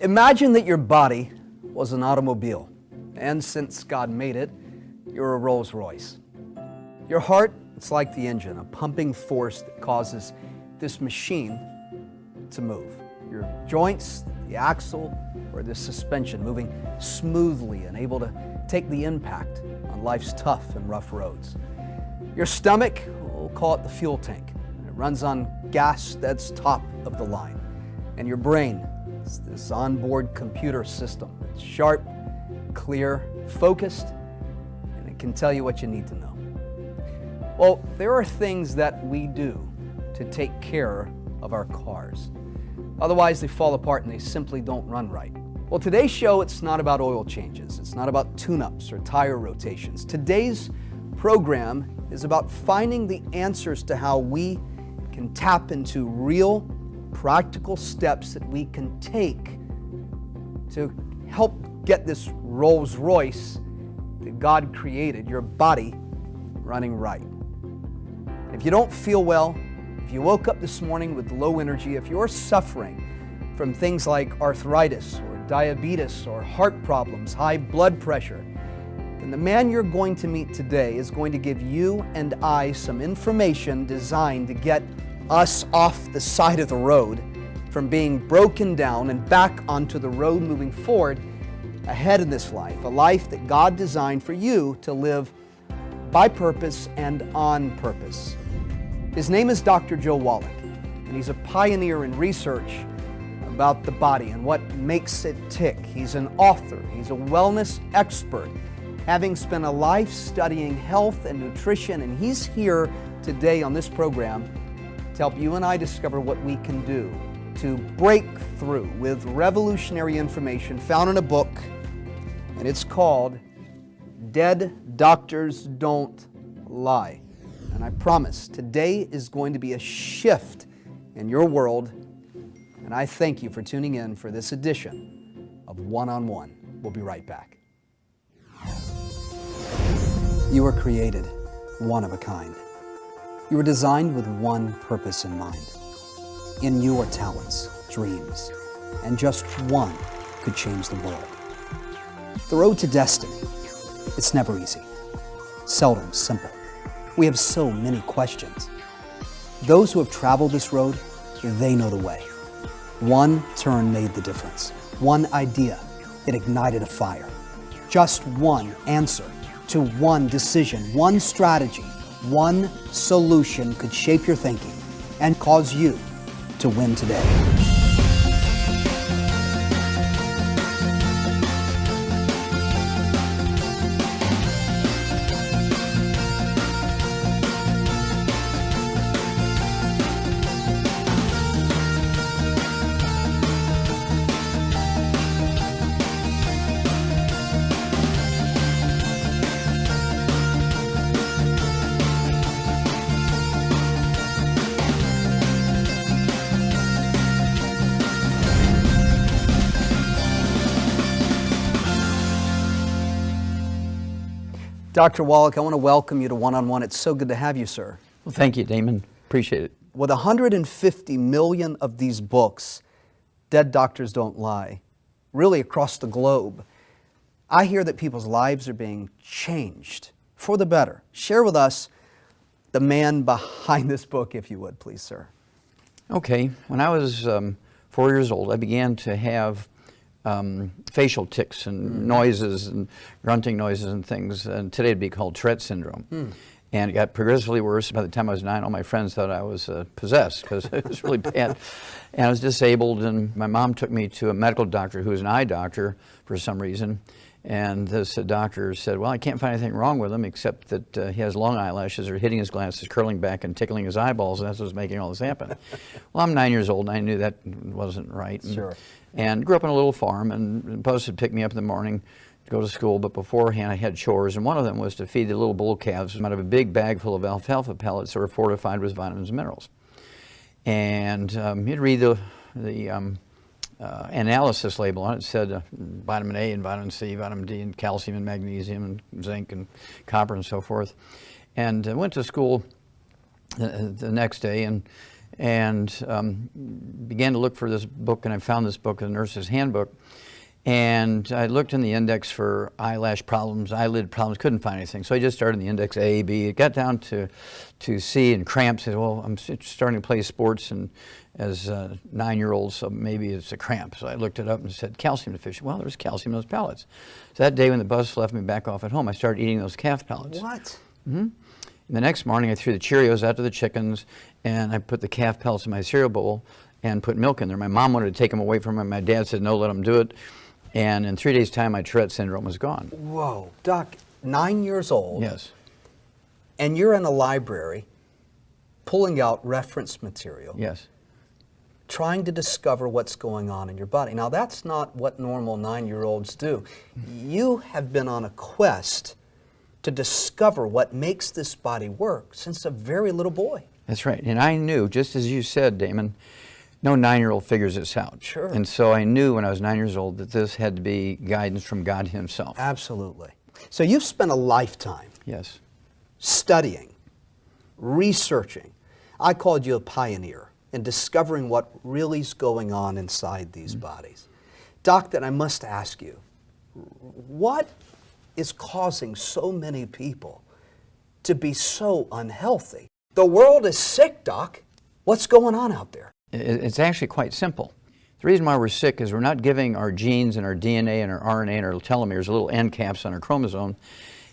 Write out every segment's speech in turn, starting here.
Imagine that your body was an automobile, and since God made it, you're a Rolls Royce. Your heart, it's like the engine, a pumping force that causes this machine to move. Your joints, the axle, or the suspension moving smoothly and able to take the impact on life's tough and rough roads. Your stomach, we'll call it the fuel tank. It runs on gas that's top of the line. And your brain, it's this onboard computer system. It's sharp, clear, focused, and it can tell you what you need to know. Well, there are things that we do to take care of our cars. Otherwise, they fall apart and they simply don't run right. Well, today's show, it's not about oil changes. It's not about tune-ups or tire rotations. Today's program is about finding the answers to how we can tap into real, practical steps that we can take to help get this Rolls Royce that God created, your body, running right. If you don't feel well, if you woke up this morning with low energy, if you're suffering from things like arthritis or diabetes or heart problems, high blood pressure, then the man you're going to meet today is going to give you and I some information designed to get us off the side of the road from being broken down and back onto the road moving forward ahead in this life, a life that God designed for you to live by purpose and on purpose. His name is Dr. Joe Wallach, and he's a pioneer in research about the body and what makes it tick. He's an author, he's a wellness expert, having spent a life studying health and nutrition, and he's here today on this program to help you and I discover what we can do to break through with revolutionary information found in a book, and it's called Dead Doctors Don't Lie. And I promise today is going to be a shift in your world, and I thank you for tuning in for this edition of One-on-One. We'll be right back. You were created one of a kind. You were designed with one purpose in mind. In you are talents, dreams, and just one could change the world. The road to destiny, it's never easy, seldom simple. We have so many questions. Those who have traveled this road, they know the way. One turn made the difference. One idea, it ignited a fire. Just one answer to one decision, one strategy, one solution could shape your thinking and cause you to win today. Dr. Wallach, I want to welcome you to One-on-One. It's so good to have you, sir. Well, thank you, Damon. Appreciate it. With 150 million of these books, Dead Doctors Don't Lie, really across the globe, I hear that people's lives are being changed for the better. Share with us the man behind this book, if you would, please, sir. Okay. When I was 4 years old, I began to have facial tics and noises and grunting noises and things, and today it'd be called Tourette syndrome. And it got progressively worse. By the time I was 9, all my friends thought I was possessed because it was really bad. And I was disabled, and my mom took me to a medical doctor who was an eye doctor for some reason. And this doctor said, well, I can't find anything wrong with him except that he has long eyelashes or hitting his glasses, curling back and tickling his eyeballs, and that's what's making all this happen. Well, I'm 9 years old, and I knew that wasn't right. Sure. And grew up on a little farm, and Buzz would pick me up in the morning to go to school, but beforehand I had chores, and one of them was to feed the little bull calves out of a big bag full of alfalfa pellets that were fortified with vitamins and minerals. And you'd read the analysis label on it. It said vitamin A and vitamin C, vitamin D, and calcium and magnesium and zinc and copper and so forth. And I went to school the next day, and and began to look for this book, and I found this book, A Nurse's Handbook. And I looked in the index for eyelash problems, eyelid problems, couldn't find anything. So I just started in the index A, B. It got down to C, and cramps. I said, well, I'm starting to play sports and as a 9-year-old, so maybe it's a cramp. So I looked it up and said, calcium deficiency. Well, there's calcium in those pellets. So that day when the bus left me back off at home, I started eating those calf pellets. What? Mm-hmm. And the next morning, I threw the Cheerios out to the chickens, and I put the calf pellets in my cereal bowl and put milk in there. My mom wanted to take them away from me. My dad said, no, let them do it. And in 3 days' time, my Tourette syndrome was gone. Whoa, Doc, 9 years old. Yes. And you're in a library pulling out reference material. Yes. Trying to discover what's going on in your body. Now, that's not what normal 9-year-olds do. You have been on a quest to discover what makes this body work since a very little boy. That's right. And I knew, just as you said, Damon, no 9-year-old figures this out. Sure. And so I knew when I was 9 years old that this had to be guidance from God Himself. Absolutely. So you've spent a lifetime Yes. studying, researching. I called you a pioneer in discovering what really is going on inside these bodies. Doc, then I must ask you, what is causing so many people to be so unhealthy? The world is sick, Doc. What's going on out there? It's actually quite simple. The reason why we're sick is we're not giving our genes and our DNA and our RNA and our telomeres, little end caps on our chromosome,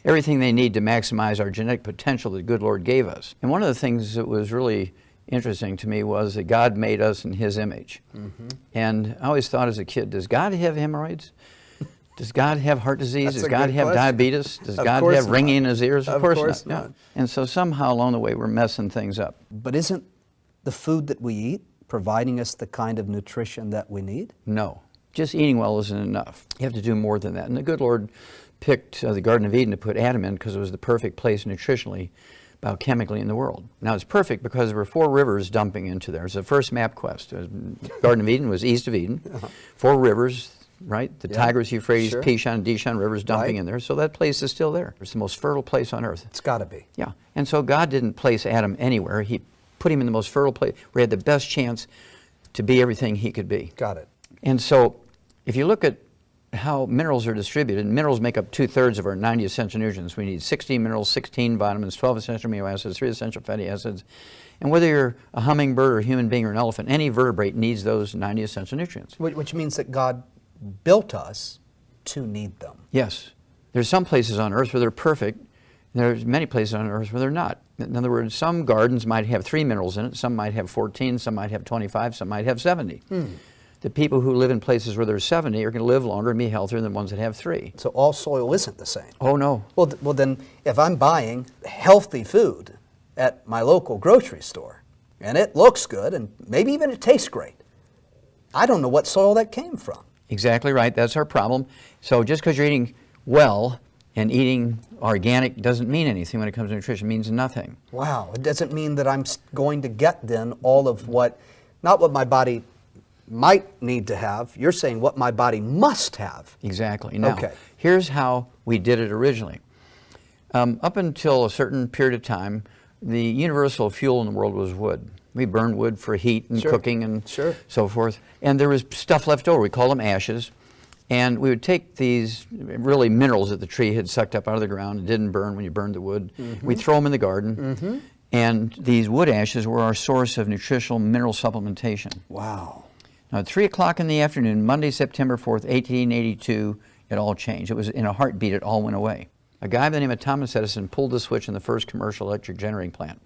everything they need to maximize our genetic potential that the good Lord gave us. And one of the things that was really interesting to me was that God made us in His image. Mm-hmm. And I always thought as a kid, does God have hemorrhoids? Does God have heart disease? Does God have diabetes? Does God have ringing in His ears? Of course not. Yeah. And so somehow along the way we're messing things up. But isn't the food that we eat providing us the kind of nutrition that we need? No. Just eating well isn't enough. You have to do more than that. And the good Lord picked the Garden of Eden to put Adam in because it was the perfect place nutritionally, biochemically in the world. Now it's perfect because there were 4 rivers dumping into there. It's the first map quest. Garden of Eden was east of Eden. 4 rivers, right? The Tigris, Euphrates, Sure. Pishon, and Dishon rivers dumping in there. So that place is still there. It's the most fertile place on earth. It's got to be. Yeah. And so God didn't place Adam anywhere. He put him in the most fertile place where he had the best chance to be everything he could be. Got it. And so if you look at how minerals are distributed, minerals make up 2/3 of our 90 essential nutrients. We need 16 minerals, 16 vitamins, 12 essential amino acids, 3 essential fatty acids. And whether you're a hummingbird or a human being or an elephant, any vertebrate needs those 90 essential nutrients. Which means that God built us to need them. Yes. There's some places on earth where they're perfect. There's many places on earth where they're not. In other words, some gardens might have 3 minerals in it, some might have 14, some might have 25, some might have 70. The people who live in places where there's 70 are going to live longer and be healthier than ones that have 3. So all soil isn't the same. Oh, no. Well, then, if I'm buying healthy food at my local grocery store, and it looks good, and maybe even it tastes great, I don't know what soil that came from. Exactly right. That's our problem. So just because you're eating well and eating organic doesn't mean anything when it comes to nutrition. It means nothing. Wow. It doesn't mean that I'm going to get then all of what, not what my body might need to have. You're saying what my body must have. Exactly. Now, Okay. here's how we did it originally. Up until a certain period of time, the universal fuel in the world was wood. We burned wood for heat and Sure. cooking and Sure. so forth. And there was stuff left over. We call them ashes. And we would take these really minerals that the tree had sucked up out of the ground and didn't burn when you burned the wood. We'd throw them in the garden. And these wood ashes were our source of nutritional mineral supplementation. Wow. Now, at 3 o'clock in the afternoon, Monday, September 4th, 1882, it all changed. It was in a heartbeat, it all went away. A guy by the name of Thomas Edison pulled the switch in the first commercial electric generating plant,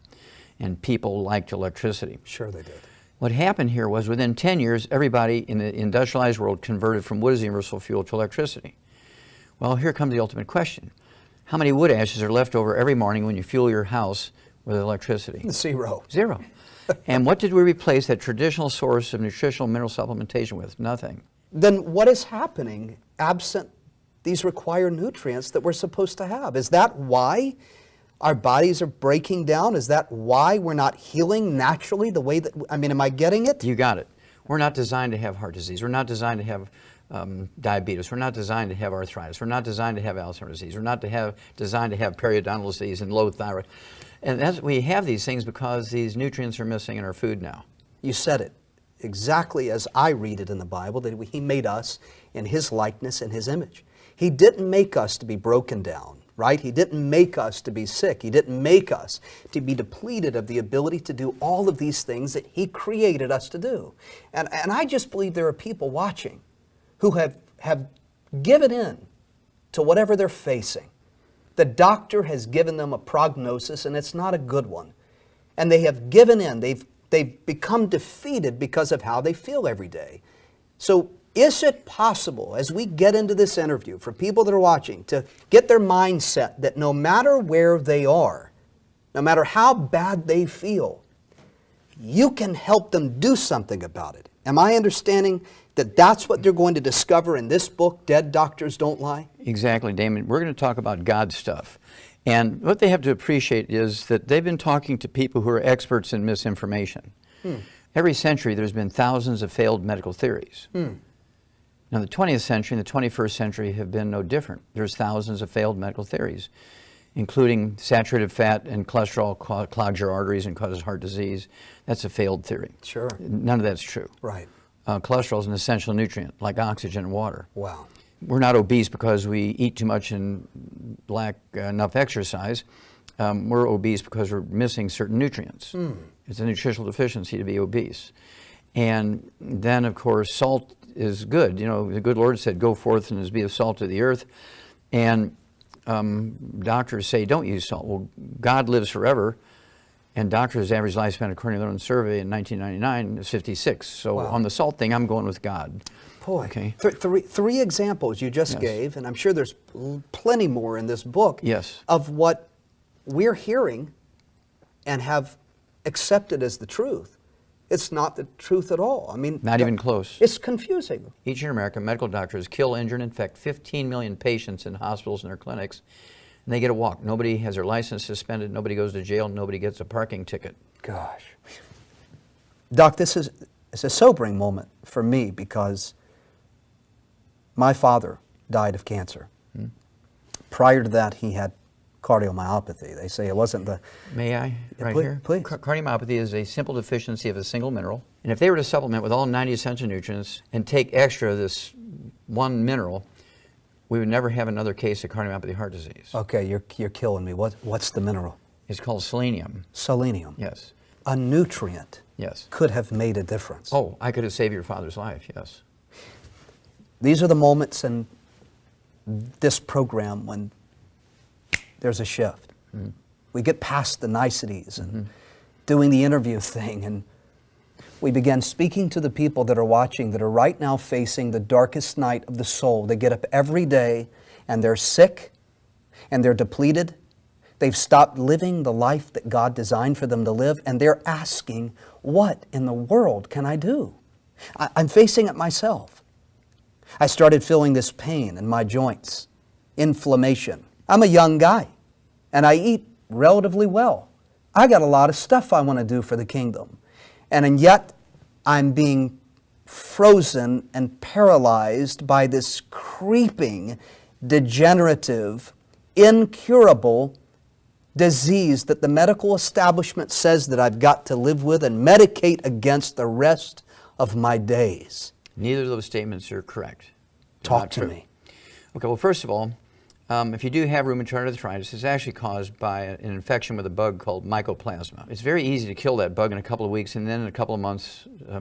and people liked electricity. Sure they did. What happened here was within 10 years, everybody in the industrialized world converted from wood as the universal fuel to electricity. Well, here comes the ultimate question. How many wood ashes are left over every morning when you fuel your house with electricity? 0. 0. And what did we replace that traditional source of nutritional mineral supplementation with? Nothing. Then what is happening absent these required nutrients that we're supposed to have? Is that why our bodies are breaking down? Is that why we're not healing naturally the way that, am I getting it? You got it. We're not designed to have heart disease. We're not designed to have diabetes. We're not designed to have arthritis. We're not designed to have Alzheimer's disease. We're not designed to have periodontal disease and low thyroid. And we have these things because these nutrients are missing in our food now. You said it exactly as I read it in the Bible, that He made us in His likeness and His image. He didn't make us to be broken down, right? He didn't make us to be sick. He didn't make us to be depleted of the ability to do all of these things that He created us to do. And I just believe there are people watching who have given in to whatever they're facing. The doctor has given them a prognosis, and it's not a good one. And they have given in. They've become defeated because of how they feel every day. So is it possible, as we get into this interview, for people that are watching, to get their mindset that no matter where they are, no matter how bad they feel, you can help them do something about it? Am I understanding that that's what they're going to discover in this book, Dead Doctors Don't Lie? Exactly, Damon. We're going to talk about God stuff. And what they have to appreciate is that they've been talking to people who are experts in misinformation. Every century there's been thousands of failed medical theories. Now the 20th century and the 21st century have been no different. There's thousands of failed medical theories, including saturated fat and cholesterol clogs your arteries and causes heart disease. That's a failed theory. Sure. None of that's true. Right. Cholesterol is an essential nutrient, like oxygen and water. Wow. We're not obese because we eat too much and lack enough exercise. We're obese because we're missing certain nutrients. It's a nutritional deficiency to be obese. And then, of course, salt is good. You know, the good Lord said, go forth and be the salt of the earth. And doctors say, don't use salt. Well, God lives forever. And doctors' average lifespan, according to their own survey in 1999, is 56. So Wow. on the salt thing, I'm going with God. Boy, Okay. Three examples you just Yes. gave, and I'm sure there's plenty more in this book, Yes. of what we're hearing and have accepted as the truth. It's not the truth at all. I mean, Not even close. It's confusing. Each year in America, medical doctors kill, injure, and infect 15 million patients in hospitals and their clinics. And they get a walk. Nobody has their license suspended. Nobody goes to jail. Nobody gets a parking ticket. Gosh. Doc, this is a sobering moment for me because my father died of cancer. Prior to that, he had cardiomyopathy. They say it wasn't the... May I? Right please, here? please. Cardiomyopathy is a simple deficiency of a single mineral. And if they were to supplement with all 90 essential nutrients and take extra of this one mineral, we would never have another case of cardiomyopathy heart disease. Okay, you're killing me. What's the mineral? It's called selenium. Selenium. Yes. A nutrient Yes. could have made a difference. Oh, I could have saved your father's life, yes. These are the moments in this program when there's a shift. We get past the niceties and doing the interview thing, and we begin speaking to the people that are watching, that are right now facing the darkest night of the soul. They get up every day and they're sick and they're depleted. They've stopped living the life that God designed for them to live, and they're asking, what in the world can I do? I'm facing it myself. I started feeling this pain in my joints, inflammation. I'm a young guy, and I eat relatively well. I got a lot of stuff I want to do for the kingdom. And yet, I'm being frozen and paralyzed by this creeping, degenerative, incurable disease that the medical establishment says that I've got to live with and medicate against the rest of my days. Neither of those statements are correct. They're Talk not to true. me. Okay, well, first of all, if you do have rheumatoid arthritis, it's actually caused by an infection with a bug called mycoplasma. It's very easy to kill that bug in a couple of weeks, and then in a couple of months, I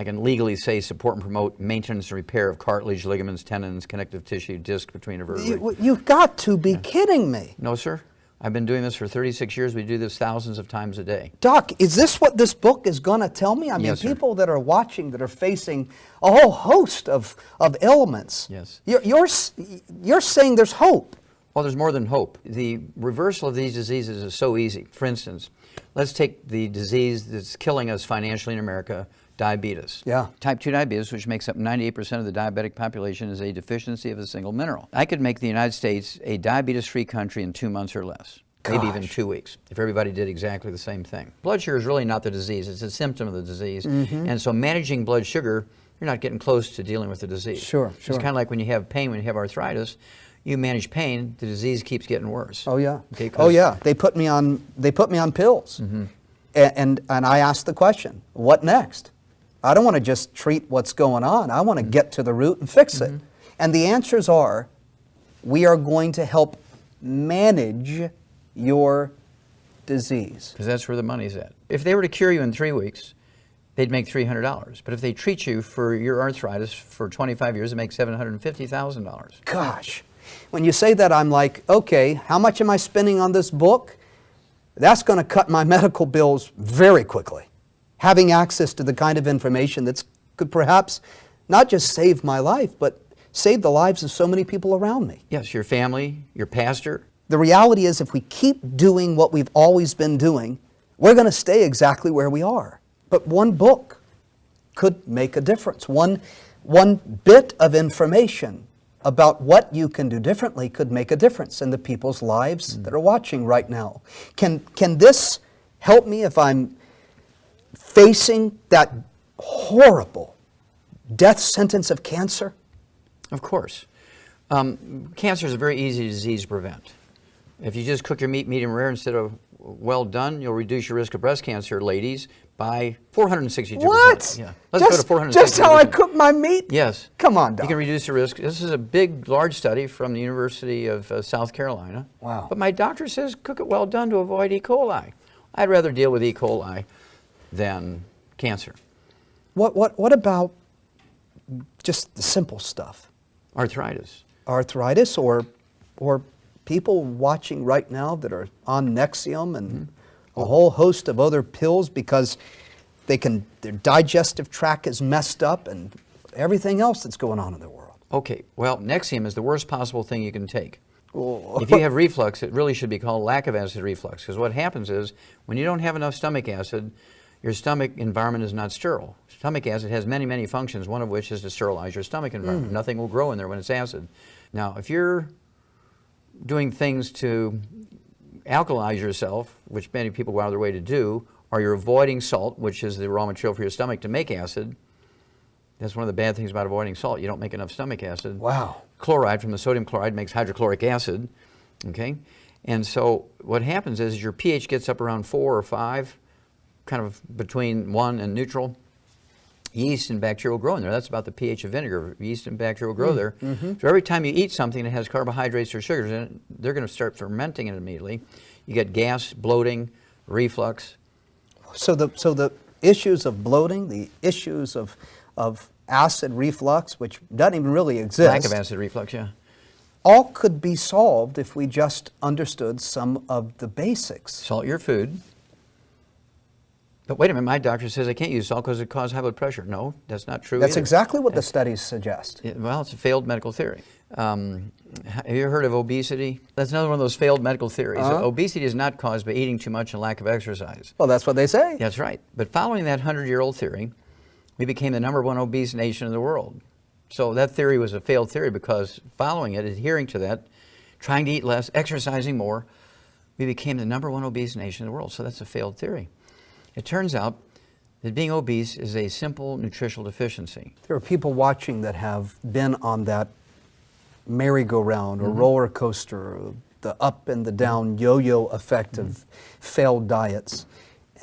can legally say support and promote maintenance and repair of cartilage, ligaments, tendons, connective tissue, disc between a vertebrae. You've got to be kidding me. No, sir. I've been doing this for 36 years. We do this thousands of times a day. Doc, is this what this book is going to tell me? I mean, Yes, sir. people that are watching that are facing a whole host of ailments. Yes. You're saying there's hope. Well, there's more than hope. The reversal of these diseases is so easy. For instance, let's take the disease that's killing us financially in America, diabetes. Yeah. Type 2 diabetes, which makes up 98% of the diabetic population, is a deficiency of a single mineral. I could make the United States a diabetes-free country in 2 months or less. Maybe even Gosh. 2 weeks, if everybody did exactly the same thing. Blood sugar is really not the disease, it's a symptom of the disease. And so managing blood sugar, you're not getting close to dealing with the disease. Sure. It's kind of like when you have pain, when you have arthritis, you manage pain, the disease keeps getting worse. Oh yeah. Okay, Oh yeah. They put me on pills, and I asked the question, what next? I don't want to just treat what's going on. I want to get to the root and fix it. And the answers are, we are going to help manage your disease. Because that's where the money's at. If they were to cure you in 3 weeks, they'd make $300. But if they treat you for your arthritis for 25 years, it makes $750,000. Gosh, when you say that, I'm like, okay, how much am I spending on this book? That's going to cut my medical bills very quickly. Having access to the kind of information that could perhaps not just save my life, but save the lives of so many people around me. Yes, your family, your pastor. The reality is, if we keep doing what we've always been doing, we're going to stay exactly where we are. But one book could make a difference. One bit of information about what you can do differently could make a difference in the people's lives that are watching right now. Can this help me if I'm facing that horrible death sentence of cancer? Of course. Cancer is a very easy disease to prevent. If you just cook your meat medium rare instead of well done, you'll reduce your risk of breast cancer, ladies, by 462%. What? Yeah. Let's go to 462%. Just how I cook my meat? Yes. Come on, Doc. You can reduce the risk. This is a large study from the University of South Carolina. Wow. But my doctor says cook it well done to avoid E. coli. I'd rather deal with E. coli than cancer. What about just the simple stuff? Arthritis. Arthritis, or people watching right now that are on Nexium and a whole host of other pills because their digestive tract is messed up and everything else that's going on in the world. Okay, well, Nexium is the worst possible thing you can take. Oh. If you have reflux, it really should be called lack of acid reflux, because what happens is when you don't have enough stomach acid, your stomach environment is not sterile. Stomach acid has many, many functions, one of which is to sterilize your stomach environment. Nothing will grow in there when it's acid. Now, if you're doing things to alkalize yourself, which many people go out of their way to do, or you're avoiding salt, which is the raw material for your stomach to make acid. That's one of the bad things about avoiding salt. You don't make enough stomach acid. Wow. Chloride from the sodium chloride makes hydrochloric acid, okay? And so what happens is your pH gets up around 4 or 5, kind of between 1 and neutral. Yeast and bacteria will grow in there. That's about the pH of vinegar. Yeast and bacteria will grow there. So every time you eat something that has carbohydrates or sugars in it, they're going to start fermenting it immediately. You get gas, bloating, reflux. So the issues of bloating, the issues of acid reflux, which doesn't even really exist. Lack of acid reflux, yeah. All could be solved if we just understood some of the basics. Salt your food. But wait a minute, my doctor says I can't use salt because it causes high blood pressure. No, that's not true That's either. exactly what the studies suggest. Well, it's a failed medical theory. Have you ever heard of obesity? That's another one of those failed medical theories. Obesity is not caused by eating too much and lack of exercise. Well, that's what they say. That's right. But following that 100-year-old theory, we became the #1 obese nation in the world. So that theory was a failed theory because following it, adhering to that, trying to eat less, exercising more, we became the #1 obese nation in the world. So that's a failed theory. It turns out that being obese is a simple nutritional deficiency. There are people watching that have been on that merry-go-round or roller coaster, or the up and the down yo-yo effect of failed diets.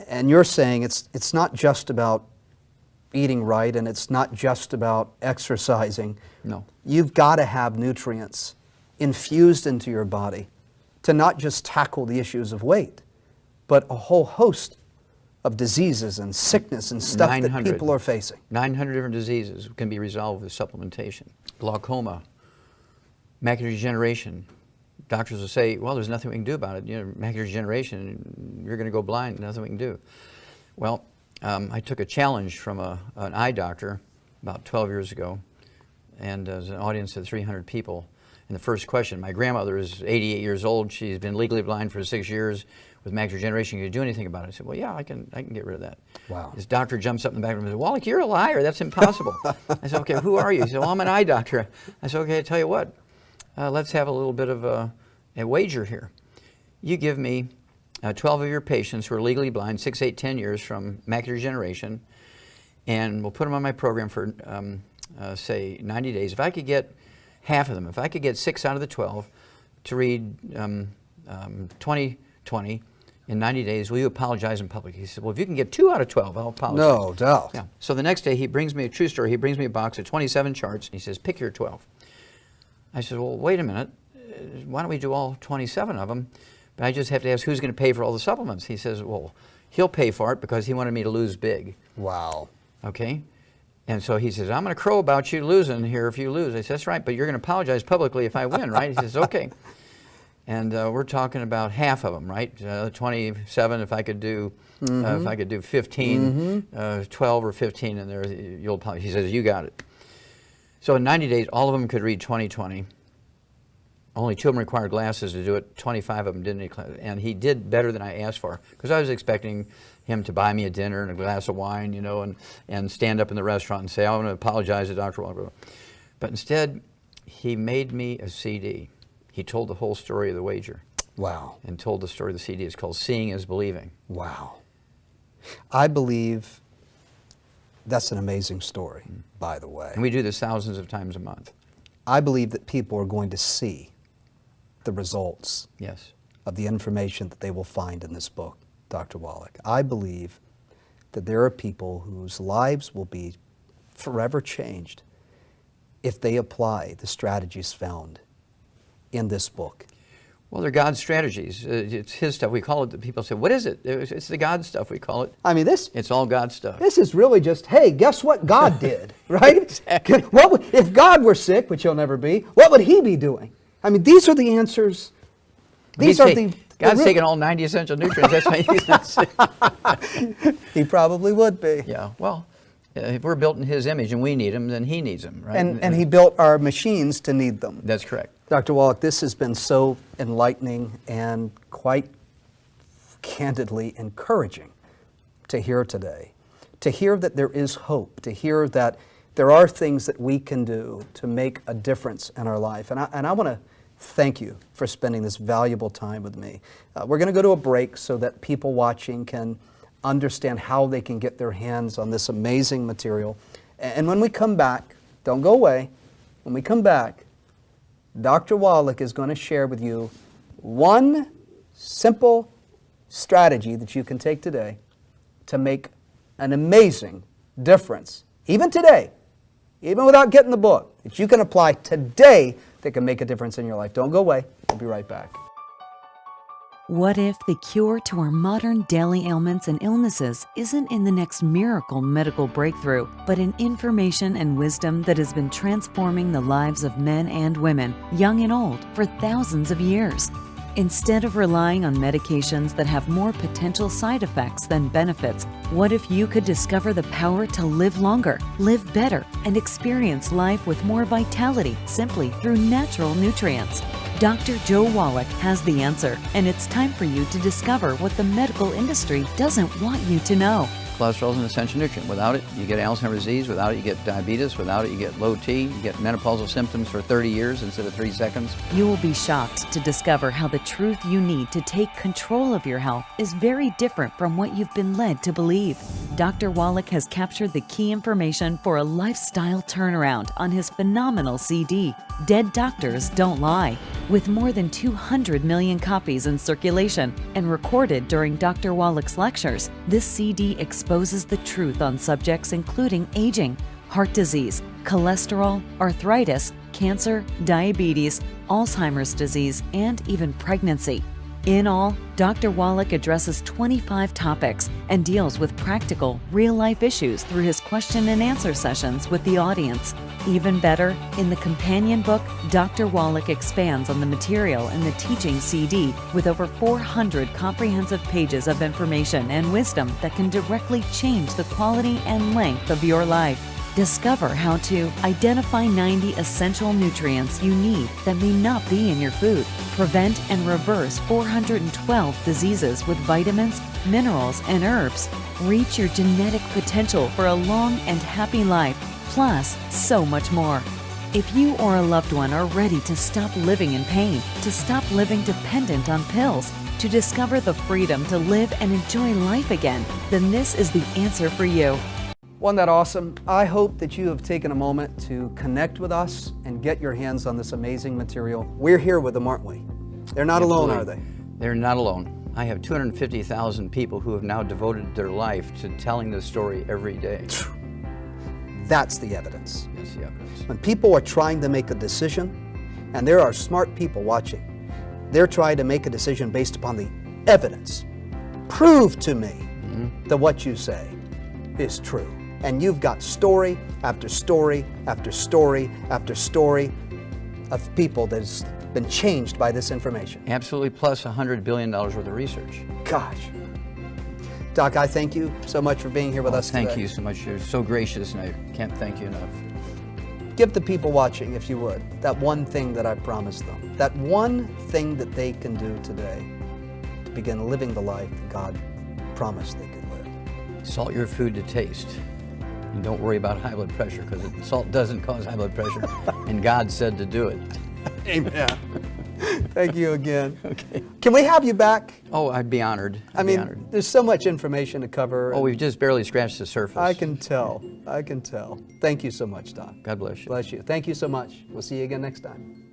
And you're saying it's not just about eating right and it's not just about exercising. No. You've got to have nutrients infused into your body to not just tackle the issues of weight, but a whole host of diseases and sickness and stuff that people are facing. 900 different diseases can be resolved with supplementation. Glaucoma, macular degeneration. Doctors will say, well, there's nothing we can do about it. You know, macular degeneration, you're going to go blind, nothing we can do. Well, I took a challenge from an eye doctor about 12 years ago, and there's an audience of 300 people. And the first question, my grandmother is 88 years old. She's been legally blind for 6 years with macular degeneration. Can you do anything about it? I said, well, yeah, I can get rid of that. Wow. This doctor jumps up in the back room and says, Wallach, you're a liar. That's impossible. I said, okay, who are you? He said, well, I'm an eye doctor. I said, okay, I tell you what, let's have a little bit of a wager here. You give me 12 of your patients who are legally blind, 6, 8, 10 years from macular degeneration, and we'll put them on my program for, say, 90 days. If I could get half of them. If I could get 6 out of the 12 to read 20/20 in 90 days, will you apologize in public? He said, well, if you can get 2 out of 12, I'll apologize. No doubt. Yeah. So the next day, he brings me a true story. He brings me a box of 27 charts, and he says, pick your 12. I said, well, wait a minute. Why don't we do all 27 of them? But I just have to ask who's going to pay for all the supplements. He says, well, he'll pay for it because he wanted me to lose big. Wow. Okay? And so he says, I'm going to crow about you losing here if you lose. I said, that's right, but you're going to apologize publicly if I win, right? He says, okay. And we're talking about half of them, right? 27 if I could do, if I could do 15, 12 or 15 in there, you'll apologize. He says, you got it. So in 90 days, all of them could read 20/20. Only 2 of them required glasses to do it. 25 of them didn't. And he did better than I asked for, because I was expecting him to buy me a dinner and a glass of wine, you know, and stand up in the restaurant and say, I want to apologize to Dr. Wallach. But instead, he made me a CD. He told the whole story of the wager. Wow. And told the story of the CD. It's called Seeing is Believing. Wow. I believe that's an amazing story, by the way. And we do this thousands of times a month. I believe that people are going to see the results Yes. of the information that they will find in this book, Dr. Wallach. I believe that there are people whose lives will be forever changed if they apply the strategies found in this book. Well, they're God's strategies. It's His stuff. We call it, people say, what is it? It's the God stuff, we call it. I mean, It's all God stuff. this is really just, hey, guess what God did, right? Exactly. If God were sick, which He'll never be, what would He be doing? I mean, these are the ansers. These are the God's taking all 90 essential nutrients. That's why He's not sick. He probably would be. Yeah, well, if we're built in His image and we need Him, then He needs them, right? And He built our machines to need them. That's correct. Dr. Wallach, this has been so enlightening and quite candidly encouraging to hear today. To hear that there is hope, to hear that there are things that we can do to make a difference in our life. And I want to thank you for spending this valuable time with me. We're going to go to a break so that people watching can understand how they can get their hands on this amazing material. And when we come back, don't go away, when we come back, Dr. Wallach is going to share with you one simple strategy that you can take today to make an amazing difference, even today, even without getting the book, that you can apply today that can make a difference in your life. Don't go away. We'll be right back. What if the cure to our modern daily ailments and illnesses isn't in the next miracle medical breakthrough, but in information and wisdom that has been transforming the lives of men and women, young and old, for thousands of years? Instead of relying on medications that have more potential side effects than benefits, what if you could discover the power to live longer, live better, and experience life with more vitality simply through natural nutrients? Dr. Joe Wallach has the answer, and it's time for you to discover what the medical industry doesn't want you to know. Cholesterol is an essential nutrient. Without it, you get Alzheimer's disease. Without it, you get diabetes. Without it, you get low T. You get menopausal symptoms for 30 years instead of 3 seconds. You will be shocked to discover how the truth you need to take control of your health is very different from what you've been led to believe. Dr. Wallach has captured the key information for a lifestyle turnaround on his phenomenal CD, Dead Doctors Don't Lie. With more than 200 million copies in circulation and recorded during Dr. Wallach's lectures, this CD exposes the truth on subjects including aging, heart disease, cholesterol, arthritis, cancer, diabetes, Alzheimer's disease, and even pregnancy. In all, Dr. Wallach addresses 25 topics and deals with practical, real-life issues through his question and answer sessions with the audience. Even better, in the companion book, Dr. Wallach expands on the material in the teaching CD with over 400 comprehensive pages of information and wisdom that can directly change the quality and length of your life. Discover how to identify 90 essential nutrients you need that may not be in your food, prevent and reverse 412 diseases with vitamins, minerals, and herbs, reach your genetic potential for a long and happy life, plus so much more. If you or a loved one are ready to stop living in pain, to stop living dependent on pills, to discover the freedom to live and enjoy life again, then this is the answer for you. Wasn't that awesome? I hope that you have taken a moment to connect with us and get your hands on this amazing material. We're here with them, aren't we? They're not alone, are they? They're not alone. I have 250,000 people who have now devoted their life to telling this story every day. That's the evidence. That's the evidence. When people are trying to make a decision, and there are smart people watching, they're trying to make a decision based upon the evidence. Prove to me that what you say is true. And you've got story after story after story after story of people that's been changed by this information. Absolutely, plus $100 billion worth of research. Gosh. Doc, I thank you so much for being here with us today. Thank you so much. You're so gracious, and I can't thank you enough. Give the people watching, if you would, that one thing that I promised them. That one thing that they can do today to begin living the life that God promised they could live. Salt your food to taste. And don't worry about high blood pressure, because salt doesn't cause high blood pressure, and God said to do it. Amen. Thank you again. Okay. Can we have you back? Oh, I'd be honored. I mean, there's so much information to cover. Oh, we've just barely scratched the surface. I can tell. I can tell. Thank you so much, Doc. God bless you. Bless you. Thank you so much. We'll see you again next time.